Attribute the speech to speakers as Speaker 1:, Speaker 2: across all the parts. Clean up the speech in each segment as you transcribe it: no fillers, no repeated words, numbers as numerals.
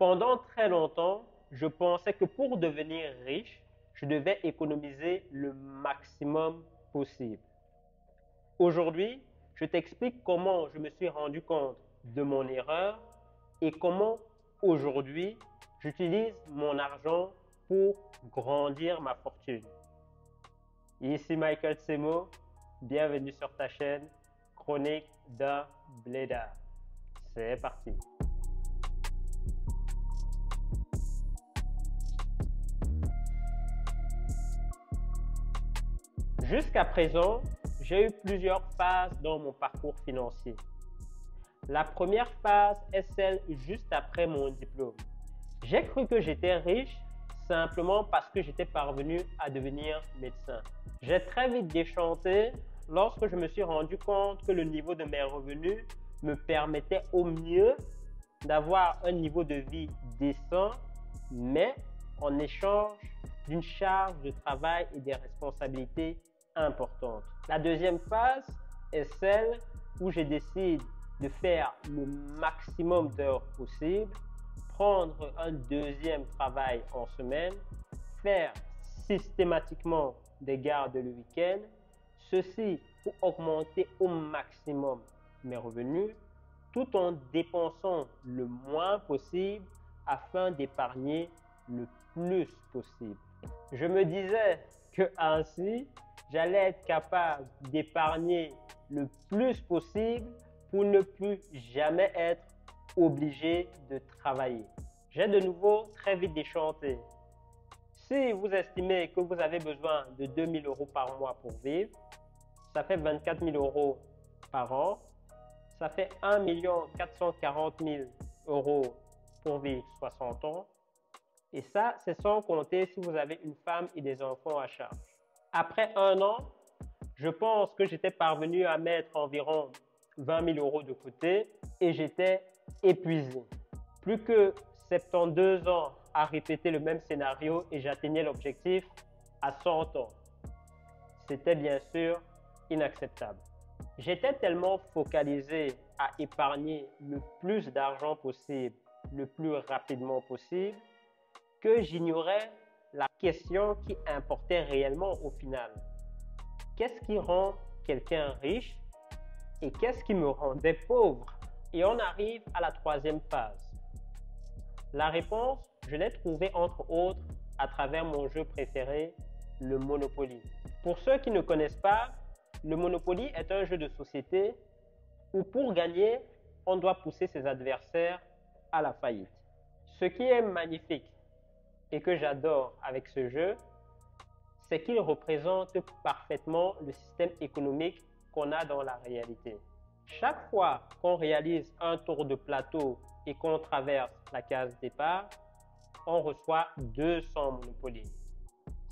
Speaker 1: Pendant très longtemps, je pensais que pour devenir riche, je devais économiser le maximum possible. Aujourd'hui, je t'explique comment je me suis rendu compte de mon erreur et comment aujourd'hui j'utilise mon argent pour grandir ma fortune. Ici Michael Tsemo, bienvenue sur ta chaîne Chronique d'un Blédard. C'est parti. Jusqu'à présent, j'ai eu plusieurs phases dans mon parcours financier. La première phase est celle juste après mon diplôme. J'ai cru que j'étais riche simplement parce que j'étais parvenu à devenir médecin. J'ai très vite déchanté lorsque je me suis rendu compte que le niveau de mes revenus me permettait au mieux d'avoir un niveau de vie décent, mais en échange d'une charge de travail et des responsabilités importantes. La deuxième phase est celle où je décide de faire le maximum d'heures possible, prendre un deuxième travail en semaine, faire systématiquement des gardes le week-end, ceci pour augmenter au maximum mes revenus, tout en dépensant le moins possible afin d'épargner le plus possible. Je me disais que ainsi, j'allais être capable d'épargner le plus possible pour ne plus jamais être obligé de travailler. J'ai de nouveau très vite déchanté. Si vous estimez que vous avez besoin de 2 000 € par mois pour vivre, ça fait 24 000 € par an, ça fait 1 440 000 € pour vivre 60 ans. Et ça, c'est sans compter si vous avez une femme et des enfants à charge. Après un an, je pense que j'étais parvenu à mettre environ 20 000 € de côté et j'étais épuisé. Plus que 72 ans à répéter le même scénario et j'atteignais l'objectif à 100 ans. C'était bien sûr inacceptable. J'étais tellement focalisé à épargner le plus d'argent possible, le plus rapidement possible, que j'ignorais la question qui importait réellement au final. Qu'est-ce qui rend quelqu'un riche et qu'est-ce qui me rendait pauvre? Et on arrive à la troisième phase. La réponse, je l'ai trouvée entre autres à travers mon jeu préféré, le Monopoly. Pour ceux qui ne connaissent pas, le Monopoly est un jeu de société où pour gagner, on doit pousser ses adversaires à la faillite. Ce qui est magnifique et que j'adore avec ce jeu, c'est qu'il représente parfaitement le système économique qu'on a dans la réalité. Chaque fois qu'on réalise un tour de plateau et qu'on traverse la case départ, on reçoit 200 Monopoly.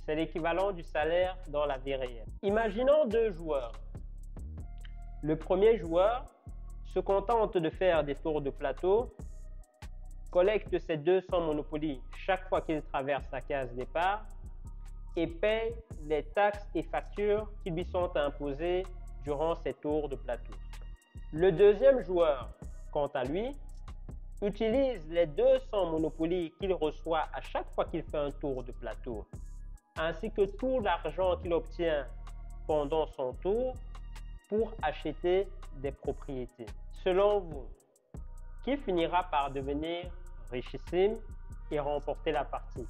Speaker 1: C'est l'équivalent du salaire dans la vie réelle. Imaginons deux joueurs. Le premier joueur se contente de faire des tours de plateau, collecte ses 200 Monopoly chaque fois qu'il traverse la case départ et paye les taxes et factures qui lui sont imposées durant ces tours de plateau. Le deuxième joueur, quant à lui, utilise les 200 Monopoly qu'il reçoit à chaque fois qu'il fait un tour de plateau, ainsi que tout l'argent qu'il obtient pendant son tour pour acheter des propriétés. Selon vous, qui finira par devenir richissime et remporter la partie?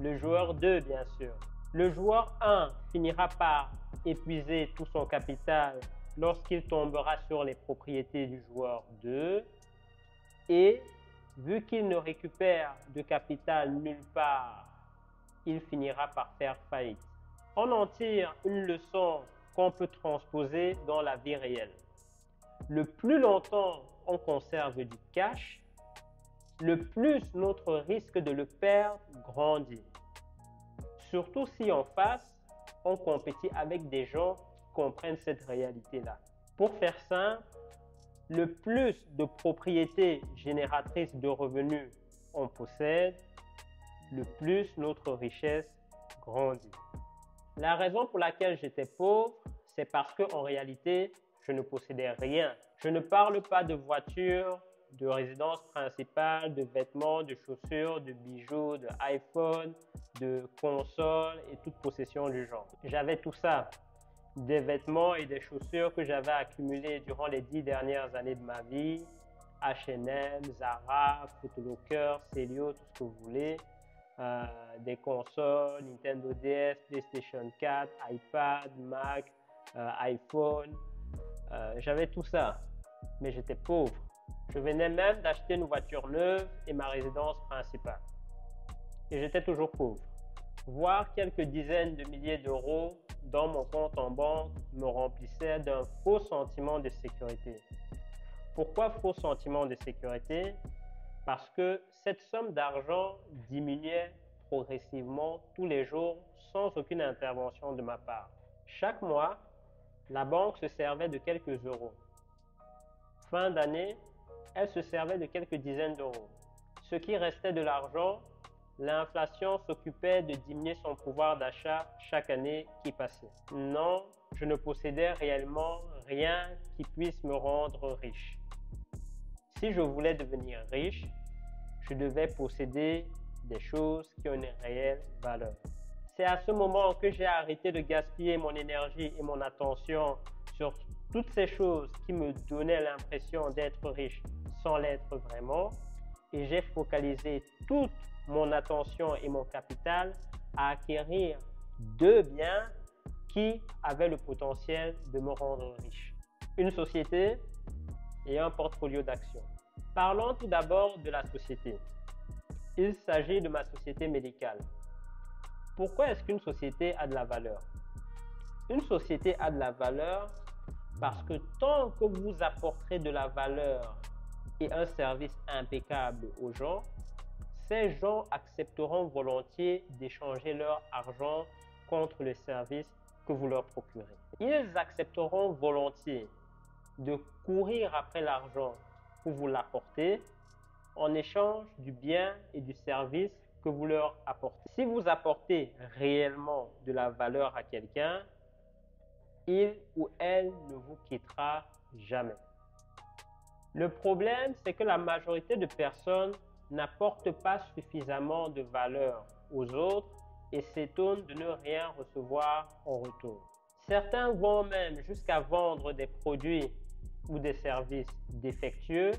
Speaker 1: Le joueur 2, bien sûr. Le joueur 1 finira par épuiser tout son capital lorsqu'il tombera sur les propriétés du joueur 2 et vu qu'il ne récupère de capital nulle part, il finira par faire faillite. On en tire une leçon qu'on peut transposer dans la vie réelle. Le plus longtemps on conserve du cash, le plus notre risque de le perdre grandit. Surtout si en face, on compétit avec des gens qui comprennent cette réalité-là. Pour faire simple, le plus de propriétés génératrices de revenus on possède, le plus notre richesse grandit. La raison pour laquelle j'étais pauvre, c'est parce qu'en réalité, je ne possédais rien. Je ne parle pas de voiture, de résidence principale, de vêtements, de chaussures, de bijoux, de iPhone, de consoles et toute possession du genre. J'avais tout ça, des vêtements et des chaussures que j'avais accumulés durant les 10 dernières années de ma vie, H&M, Zara, Photolocker, Celio, tout ce que vous voulez, des consoles, Nintendo DS, PlayStation 4, iPad, Mac, iPhone, j'avais tout ça, mais j'étais pauvre. Je venais même d'acheter une voiture neuve et ma résidence principale. Et j'étais toujours pauvre. Voir quelques dizaines de milliers d'euros dans mon compte en banque me remplissait d'un faux sentiment de sécurité. Pourquoi faux sentiment de sécurité? Parce que cette somme d'argent diminuait progressivement tous les jours sans aucune intervention de ma part. Chaque mois, la banque se servait de quelques euros. Fin d'année, elle se servait de quelques dizaines d'euros. Ce qui restait de l'argent, l'inflation s'occupait de diminuer son pouvoir d'achat chaque année qui passait. Non, je ne possédais réellement rien qui puisse me rendre riche. Si je voulais devenir riche, je devais posséder des choses qui ont une réelle valeur. C'est à ce moment que j'ai arrêté de gaspiller mon énergie et mon attention sur toutes ces choses qui me donnaient l'impression d'être riche sans l'être vraiment, et j'ai focalisé toute mon attention et mon capital à acquérir deux biens qui avaient le potentiel de me rendre riche. Une société et un portfolio d'actions. Parlons tout d'abord de la société. Il s'agit de ma société médicale. Pourquoi est-ce qu'une société a de la valeur? Une société a de la valeur parce que tant que vous apporterez de la valeur et un service impeccable aux gens, ces gens accepteront volontiers d'échanger leur argent contre le service que vous leur procurez. Ils accepteront volontiers de courir après l'argent que vous l'apportez en échange du bien et du service que vous leur apportez. Si vous apportez réellement de la valeur à quelqu'un, il ou elle ne vous quittera jamais. Le problème, c'est que la majorité de personnes n'apportent pas suffisamment de valeur aux autres et s'étonnent de ne rien recevoir en retour. Certains vont même jusqu'à vendre des produits ou des services défectueux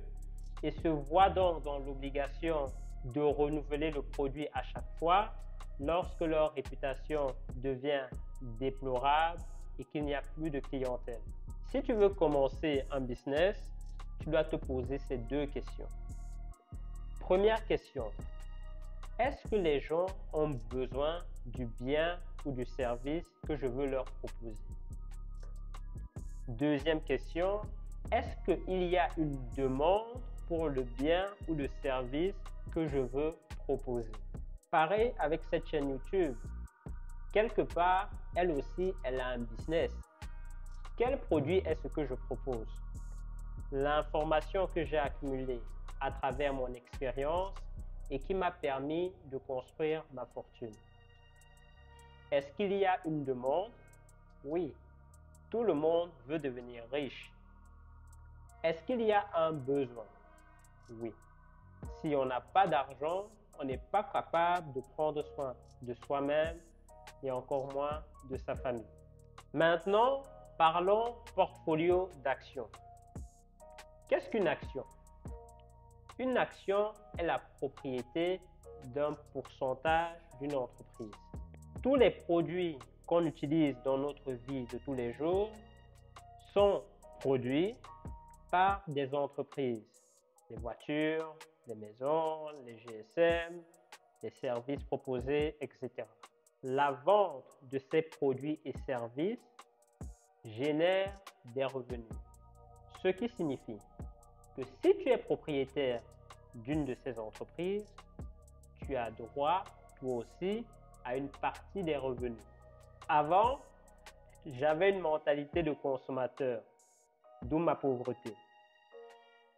Speaker 1: et se voient donc dans l'obligation de renouveler le produit à chaque fois lorsque leur réputation devient déplorable et qu'il n'y a plus de clientèle. Si tu veux commencer un business, tu dois te poser ces deux questions. Première question, est-ce que les gens ont besoin du bien ou du service que je veux leur proposer? Deuxième question, est-ce qu'il y a une demande pour le bien ou le service que je veux proposer? Pareil avec cette chaîne YouTube. Quelque part, elle aussi, elle a un business. Quel produit est-ce que je propose? L'information que j'ai accumulée à travers mon expérience et qui m'a permis de construire ma fortune. Est-ce qu'il y a une demande? Oui, tout le monde veut devenir riche. Est-ce qu'il y a un besoin? Oui. Si on n'a pas d'argent, on n'est pas capable de prendre soin de soi-même et encore moins de sa famille. Maintenant, parlons portfolio d'actions. Qu'est-ce qu'une action? Une action est la propriété d'un pourcentage d'une entreprise. Tous les produits qu'on utilise dans notre vie de tous les jours sont produits par des entreprises. Les voitures, les maisons, les GSM, les services proposés, etc. La vente de ces produits et services génère des revenus. Ce qui signifie que si tu es propriétaire d'une de ces entreprises, tu as droit, toi aussi, à une partie des revenus. Avant, j'avais une mentalité de consommateur, d'où ma pauvreté.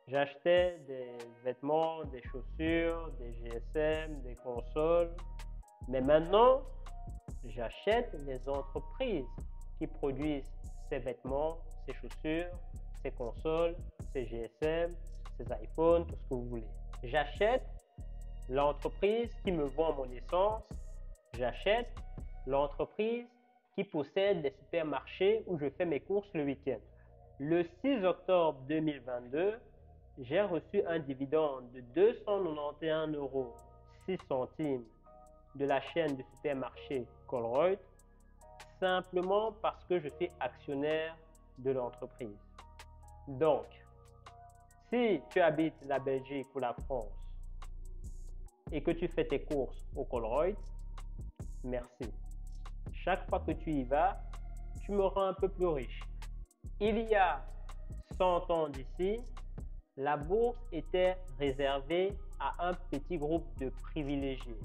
Speaker 1: J'achetais des vêtements, des chaussures, des GSM, des consoles, mais maintenant, j'achète les entreprises qui produisent ces vêtements, ces chaussures, ces consoles, ces GSM, ses iPhones, tout ce que vous voulez. J'achète l'entreprise qui me vend mon essence. J'achète l'entreprise qui possède des supermarchés où je fais mes courses le week-end. Le 6 octobre 2022, j'ai reçu un dividende de 291,06 € de la chaîne de supermarchés Colruyt, simplement parce que je suis actionnaire de l'entreprise. Donc, si tu habites la Belgique ou la France et que tu fais tes courses au Colruyt, merci. Chaque fois que tu y vas, tu me rends un peu plus riche. Il y a 100 ans d'ici, la bourse était réservée à un petit groupe de privilégiés.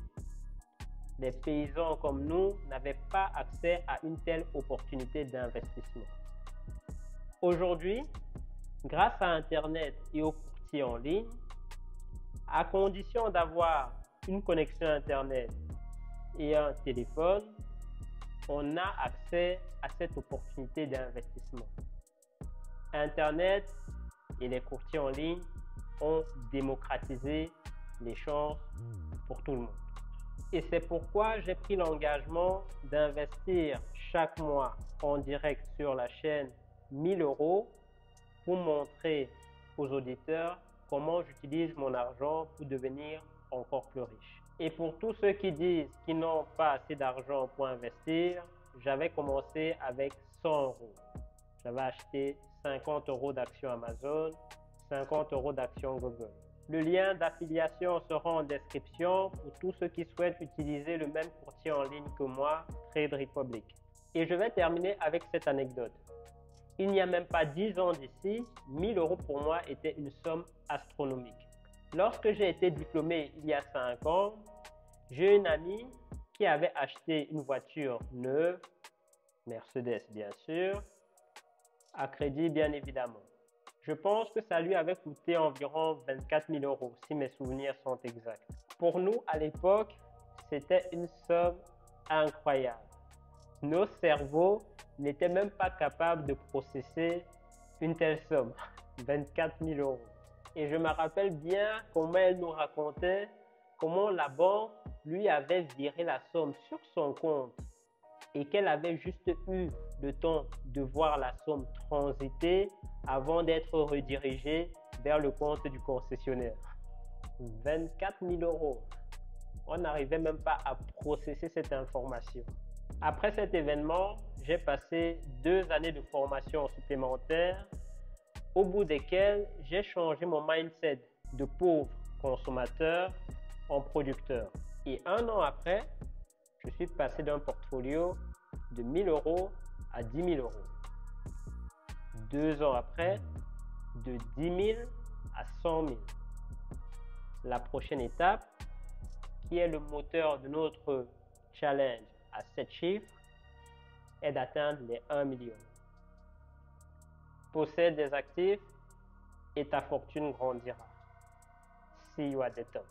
Speaker 1: Les paysans comme nous n'avaient pas accès à une telle opportunité d'investissement. Aujourd'hui, grâce à Internet et aux courtiers en ligne, à condition d'avoir une connexion Internet et un téléphone, on a accès à cette opportunité d'investissement. Internet et les courtiers en ligne ont démocratisé les chances pour tout le monde. Et c'est pourquoi j'ai pris l'engagement d'investir chaque mois en direct sur la chaîne 1 000 € pour montrer aux auditeurs comment j'utilise mon argent pour devenir encore plus riche. Et pour tous ceux qui disent qu'ils n'ont pas assez d'argent pour investir, j'avais commencé avec 100 €. J'avais acheté 50 € d'actions Amazon, 50 € d'actions Google. Le lien d'affiliation sera en description pour tous ceux qui souhaitent utiliser le même courtier en ligne que moi, Trade Republic. Et je vais terminer avec cette anecdote. Il n'y a même pas 10 ans d'ici, 1 000 € pour moi était une somme astronomique. Lorsque j'ai été diplômé il y a 5 ans, j'ai une amie qui avait acheté une voiture neuve, Mercedes bien sûr, à crédit bien évidemment. Je pense que ça lui avait coûté environ 24 000 € si mes souvenirs sont exacts. Pour nous à l'époque, c'était une somme incroyable. Nos cerveaux n'étaient même pas capables de processer une telle somme, 24 000 €. Et je me rappelle bien comment elle nous racontait comment la banque lui avait viré la somme sur son compte et qu'elle avait juste eu le temps de voir la somme transiter avant d'être redirigée vers le compte du concessionnaire. 24 000 €. On n'arrivait même pas à processer cette information. Après cet événement, j'ai passé 2 années de formation supplémentaire au bout desquelles j'ai changé mon mindset de pauvre consommateur en producteur. Et 1 an après, je suis passé d'un portfolio de 1 000 € à 10 000 €. 2 ans après, de 10 000 à 100 000. La prochaine étape, qui est le moteur de notre challenge à 7 chiffres, est d'atteindre les 1 million. Possède des actifs et ta fortune grandira. See you at the top.